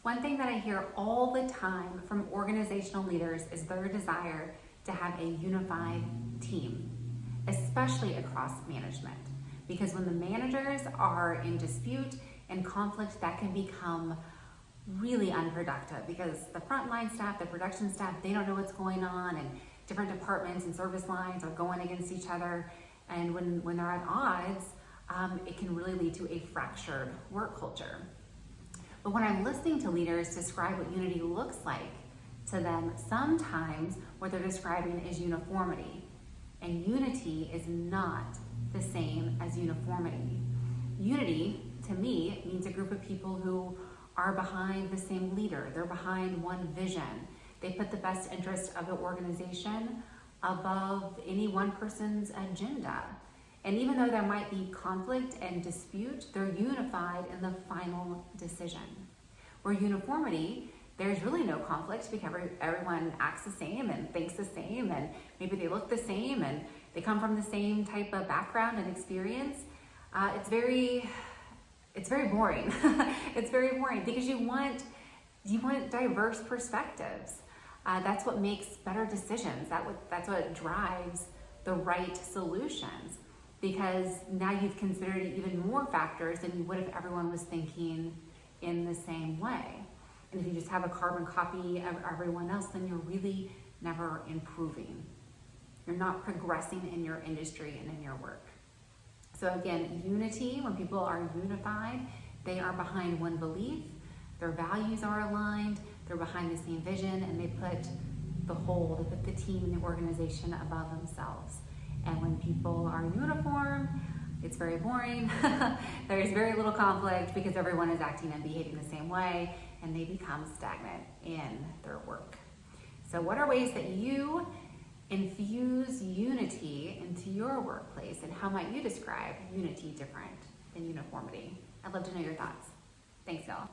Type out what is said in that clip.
One thing that I hear all the time from organizational leaders is their desire to have a unified team, especially across management. Because when the managers are in dispute and conflict, that can become really unproductive because the frontline staff, the production staff, they don't know what's going on, and different departments and service lines are going against each other. And when they're at odds, it can really lead to a fractured work culture. But when I'm listening to leaders describe what unity looks like to them, sometimes what they're describing is uniformity. And unity is not the same as uniformity. Unity, to me, means a group of people who are behind the same leader. They're behind one vision. They put the best interest of the organization above any one person's agenda. And even though there might be conflict and dispute, they're unified in the final decision. Where uniformity, there's really no conflict because everyone acts the same and thinks the same, and maybe they look the same and they come from the same type of background and experience. It's very boring. It's very boring because you want diverse perspectives. That's what makes better decisions. That's what drives the right solutions, because now you've considered even more factors than you would if everyone was thinking in the same way. And if you just have a carbon copy of everyone else, then you're really never improving. You're not progressing in your industry and in your work. So again, unity, when people are unified, they are behind one belief, their values are aligned, they're behind the same vision, and they put the team and the organization above themselves. And when people are uniform, it's very boring. There's very little conflict because everyone is acting and behaving the same way, and they become stagnant in their work. So what are ways that you infuse unity into your workplace, and how might you describe unity different than uniformity? I'd love to know your thoughts. Thanks, y'all.